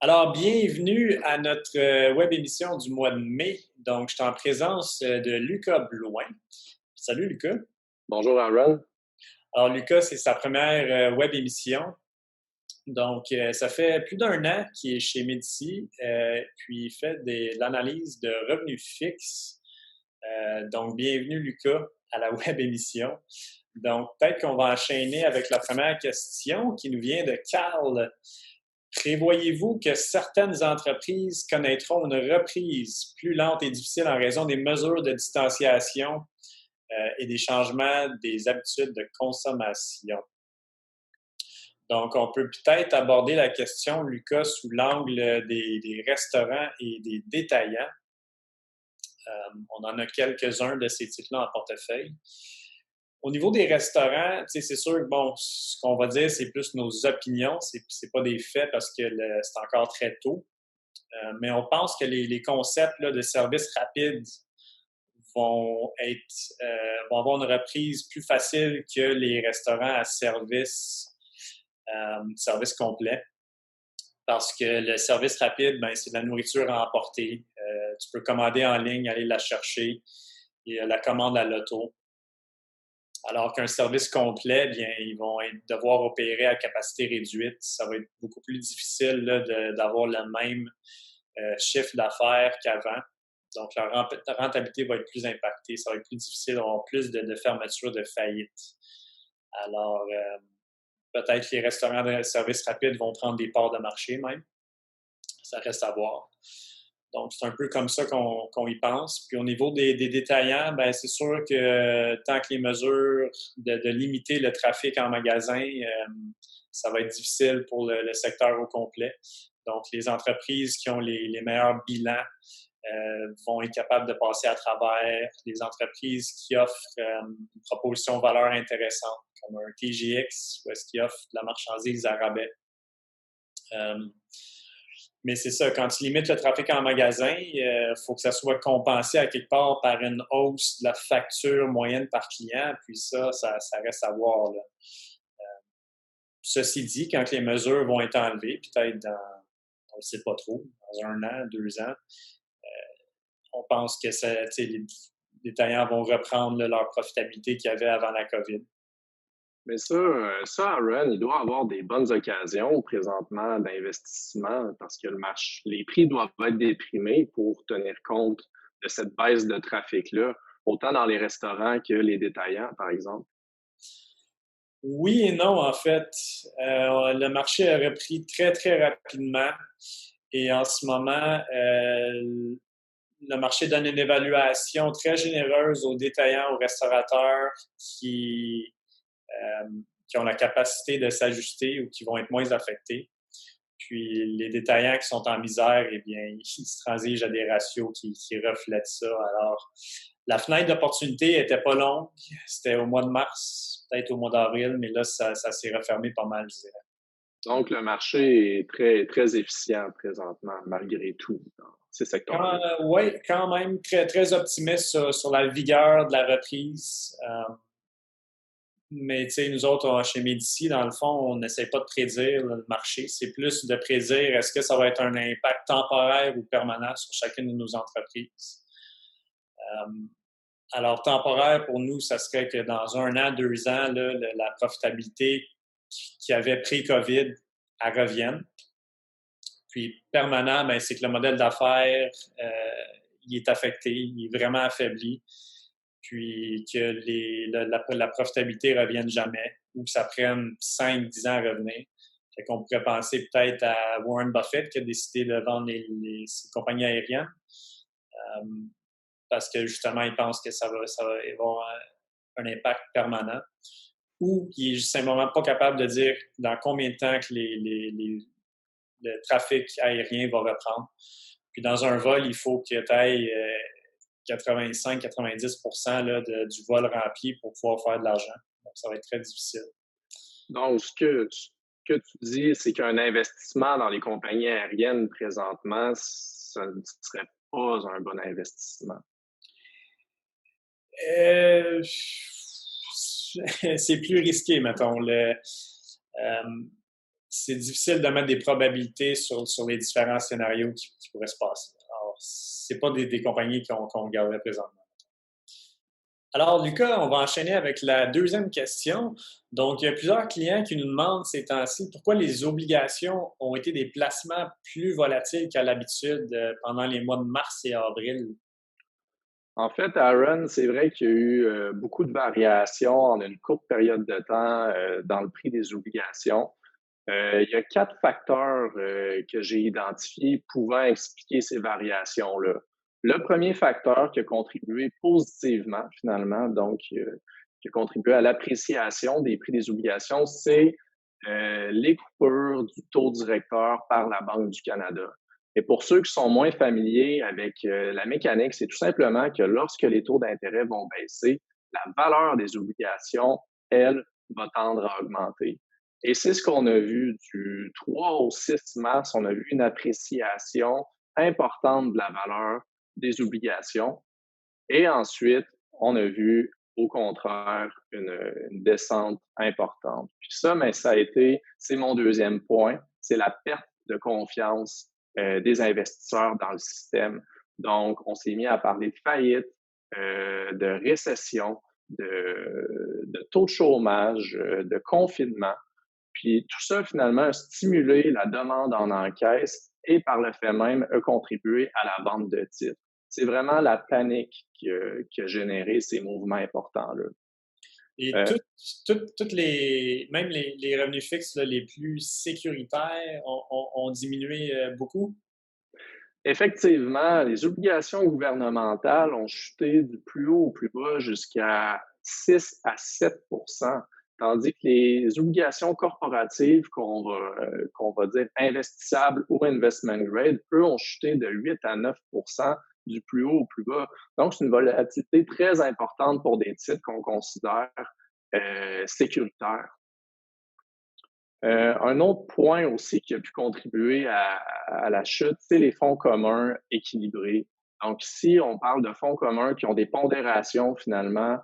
Alors, bienvenue à notre web émission du mois de mai. Donc, je suis en présence de Lucas Blouin. Salut Lucas. Bonjour Aaron. Alors, Lucas, c'est sa première web émission. Donc, ça fait plus d'un an qu'il est chez Medici, puis il fait de l'analyse de revenus fixes. Donc, bienvenue Lucas à la web émission. Donc, peut-être qu'on va enchaîner avec la première question qui nous vient de Carl. Prévoyez-vous que certaines entreprises connaîtront une reprise plus lente et difficile en raison des mesures de distanciation et des changements des habitudes de consommation? Donc, on peut peut-être aborder la question, Lucas, sous l'angle des restaurants et des détaillants. On en a quelques-uns de ces titres-là en portefeuille. Au niveau des restaurants, c'est sûr que, bon, ce qu'on va dire, c'est plus nos opinions, c'est pas des faits parce que c'est encore très tôt. Mais on pense que les concepts là, de services rapides vont vont avoir une reprise plus facile que les restaurants à service complet. Parce que le service rapide, ben, c'est de la nourriture à emporter. Tu peux commander en ligne, aller la chercher, et la commande à l'auto. Alors qu'un service complet, bien, ils vont devoir opérer à capacité réduite. Ça va être beaucoup plus difficile là, d'avoir le même chiffre d'affaires qu'avant. Donc, la rentabilité va être plus impactée. Ça va être plus difficile d'avoir plus de fermetures, de faillites. Alors, peut-être que les restaurants de services rapides vont prendre des parts de marché même. Ça reste à voir. Donc, c'est un peu comme ça qu'on y pense. Puis au niveau des détaillants, ben c'est sûr que tant que les mesures de limiter le trafic en magasin, ça va être difficile pour le secteur au complet. Donc, les entreprises qui ont les meilleurs bilans vont être capables de passer à travers. Les entreprises qui offrent une proposition de valeur intéressante, comme un TGX, où est-ce qu'ils offrent de la marchandise à rabais. Mais c'est ça, quand tu limites le trafic en magasin, il faut que ça soit compensé à quelque part par une hausse de la facture moyenne par client, puis ça reste à voir. Là. Ceci dit, quand les mesures vont être enlevées, peut-être on ne sait pas trop, dans 1 an, 2 ans, on pense que les détaillants vont reprendre là, leur profitabilité qu'il y avait avant la COVID. Mais ça, Aaron, il doit avoir des bonnes occasions présentement d'investissement parce que les prix doivent être déprimés pour tenir compte de cette baisse de trafic-là, autant dans les restaurants que les détaillants, par exemple. Oui et non, en fait. Le marché a repris très, très rapidement. Et en ce moment, le marché donne une évaluation très généreuse aux détaillants, aux restaurateurs euh, qui ont la capacité de s'ajuster ou qui vont être moins affectés. Puis les détaillants qui sont en misère, eh bien, ils se transigent à des ratios qui reflètent ça. Alors, la fenêtre d'opportunité était pas longue. C'était au mois de mars, peut-être au mois d'avril, mais là, ça s'est refermé pas mal, je dirais. Donc, le marché est très, très efficient présentement, malgré tout, dans ces secteurs-là. Oui, quand même très, très optimiste sur la vigueur de la reprise. Mais tu sais, nous autres, chez Medici, dans le fond, on n'essaie pas de prédire le marché. C'est plus de prédire est-ce que ça va être un impact temporaire ou permanent sur chacune de nos entreprises. Euh, alors, temporaire, pour nous, ça serait que dans 1 an, 2 ans, là, la profitabilité qui avait pré-COVID, elle revienne. Puis permanent, ben, c'est que le modèle d'affaires, il est affecté, il est vraiment affaibli. Puis que la profitabilité ne revienne jamais ou que ça prenne 5-10 ans à revenir. Fait qu'on pourrait penser peut-être à Warren Buffett qui a décidé de vendre ses compagnies aériennes parce que justement, il pense que ça va avoir un impact permanent ou il est simplement pas capable de dire dans combien de temps que le trafic aérien va reprendre. Puis dans un vol, il faut que tu ailles 85-90% du vol rempli pour pouvoir faire de l'argent. Donc, ça va être très difficile. Donc, ce que tu dis, c'est qu'un investissement dans les compagnies aériennes présentement, ça ne serait pas un bon investissement. Euh, c'est plus risqué, mettons. c'est difficile de mettre des probabilités sur les différents scénarios qui pourraient se passer. Alors, c'est pas des compagnies qu'on garderait présentement. Alors, Lucas, on va enchaîner avec la deuxième question. Donc, il y a plusieurs clients qui nous demandent ces temps-ci pourquoi les obligations ont été des placements plus volatiles qu'à l'habitude pendant les mois de mars et avril. En fait, Aaron, c'est vrai qu'il y a eu beaucoup de variations en une courte période de temps dans le prix des obligations. Il y a 4 facteurs que j'ai identifiés pouvant expliquer ces variations-là. Le premier facteur qui a contribué positivement, finalement, donc qui a contribué à l'appréciation des prix des obligations, c'est les coupures du taux directeur par la Banque du Canada. Et pour ceux qui sont moins familiers avec la mécanique, c'est tout simplement que lorsque les taux d'intérêt vont baisser, la valeur des obligations, elle, va tendre à augmenter. Et c'est ce qu'on a vu du 3 au 6 mars. On a vu une appréciation importante de la valeur des obligations. Et ensuite, on a vu, au contraire, une descente importante. Puis ça, mais ça a été, c'est mon deuxième point, c'est la perte de confiance des investisseurs dans le système. Donc, on s'est mis à parler de faillite, de récession, de taux de chômage, de confinement. Puis tout ça, finalement, a stimulé la demande en encaisse et par le fait même a contribué à la vente de titres. C'est vraiment la panique qui a généré ces mouvements importants-là. Et même les revenus fixes là, les plus sécuritaires ont diminué beaucoup? Effectivement, les obligations gouvernementales ont chuté du plus haut au plus bas jusqu'à 6 à 7 tandis que les obligations corporatives qu'on va dire investissables ou investment grade, eux, ont chuté de 8 à 9 du plus haut au plus bas. Donc, c'est une volatilité très importante pour des titres qu'on considère sécuritaires. Un autre point aussi qui a pu contribuer à la chute, c'est les fonds communs équilibrés. Donc ici, on parle de fonds communs qui ont des pondérations finalement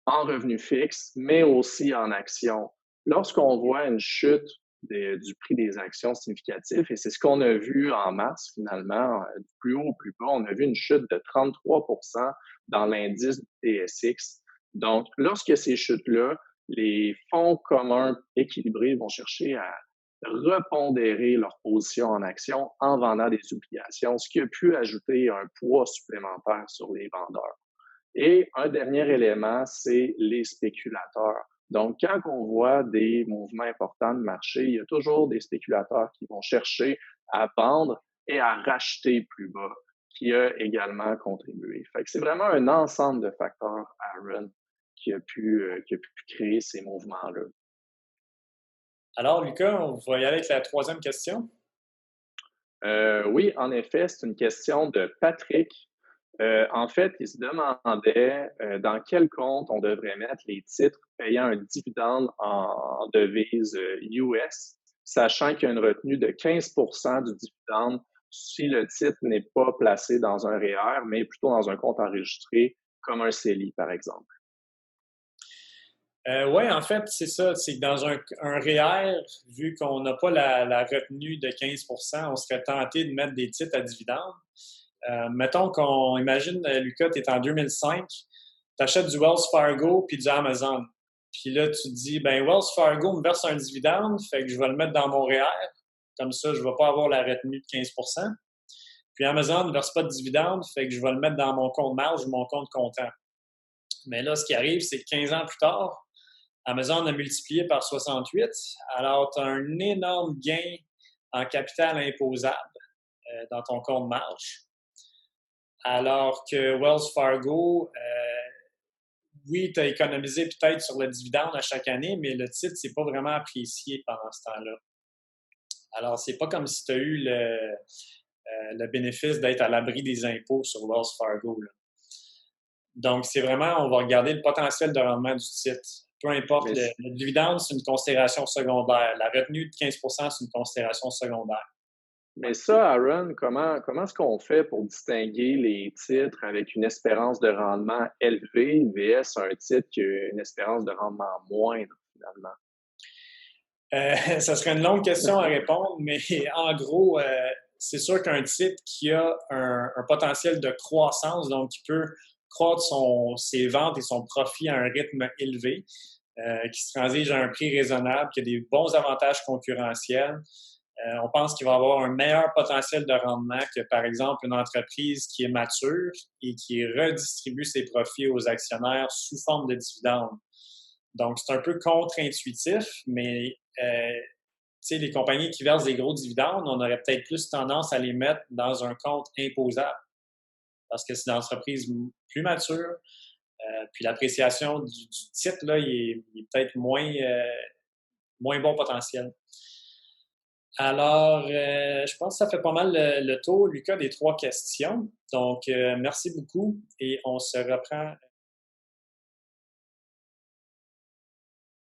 en revenus fixes, mais aussi en actions. Lorsqu'on voit une chute du prix des actions significatif, et c'est ce qu'on a vu en mars finalement, du plus haut au plus bas, on a vu une chute de 33 dans l'indice du TSX. Donc, lorsque ces chutes-là, les fonds communs équilibrés vont chercher à repondérer leur position en action en vendant des obligations, ce qui a pu ajouter un poids supplémentaire sur les vendeurs. Et un dernier élément, c'est les spéculateurs. Donc, quand on voit des mouvements importants de marché, il y a toujours des spéculateurs qui vont chercher à vendre et à racheter plus bas, qui a également contribué. Fait que c'est vraiment un ensemble de facteurs, Aaron, qui a pu créer ces mouvements-là. Alors, Lucas, on va y aller avec la troisième question. Oui, en effet, c'est une question de Patrick. En fait, il se demandait dans quel compte on devrait mettre les titres payant un dividende en devise US, sachant qu'il y a une retenue de 15 du dividende si le titre n'est pas placé dans un REER, mais plutôt dans un compte enregistré comme un CELI, par exemple. Oui, en fait, c'est ça. C'est que dans un REER, vu qu'on n'a pas la retenue de 15 on serait tenté de mettre des titres à dividende. Mettons qu'on imagine, Lucas, tu es en 2005, tu achètes du Wells Fargo puis du Amazon. Puis là, tu te dis, ben Wells Fargo me verse un dividende, fait que je vais le mettre dans mon REER. Comme ça, je ne vais pas avoir la retenue de 15 Puis Amazon ne verse pas de dividende, fait que je vais le mettre dans mon compte marge ou mon compte comptant. Mais là, ce qui arrive, c'est que 15 ans plus tard, Amazon a multiplié par 68. Alors, tu as un énorme gain en capital imposable dans ton compte marge. Alors que Wells Fargo, oui, tu as économisé peut-être sur le dividende à chaque année, mais le titre, c'est pas vraiment apprécié pendant ce temps-là. Alors, c'est pas comme si tu as eu le bénéfice d'être à l'abri des impôts sur Wells Fargo, là. Donc, c'est vraiment, on va regarder le potentiel de rendement du titre. Peu importe, le dividende, c'est une considération secondaire. La retenue de 15 c'est une considération secondaire. Mais ça, Aaron, comment est-ce qu'on fait pour distinguer les titres avec une espérance de rendement élevée vs un titre qui a une espérance de rendement moindre, finalement? Ça serait une longue question à répondre, mais en gros, c'est sûr qu'un titre qui a un potentiel de croissance, donc qui peut croître ses ventes et son profit à un rythme élevé, qui se transige à un prix raisonnable, qui a des bons avantages concurrentiels, on pense qu'il va avoir un meilleur potentiel de rendement que, par exemple, une entreprise qui est mature et qui redistribue ses profits aux actionnaires sous forme de dividendes. Donc, c'est un peu contre-intuitif, mais les compagnies qui versent des gros dividendes, on aurait peut-être plus tendance à les mettre dans un compte imposable parce que c'est une entreprise plus mature, puis l'appréciation du titre, là, il est peut-être moins bon potentiel. Alors, je pense que ça fait pas mal le tour, Lucas, des 3 questions. Donc, merci beaucoup et on se reprend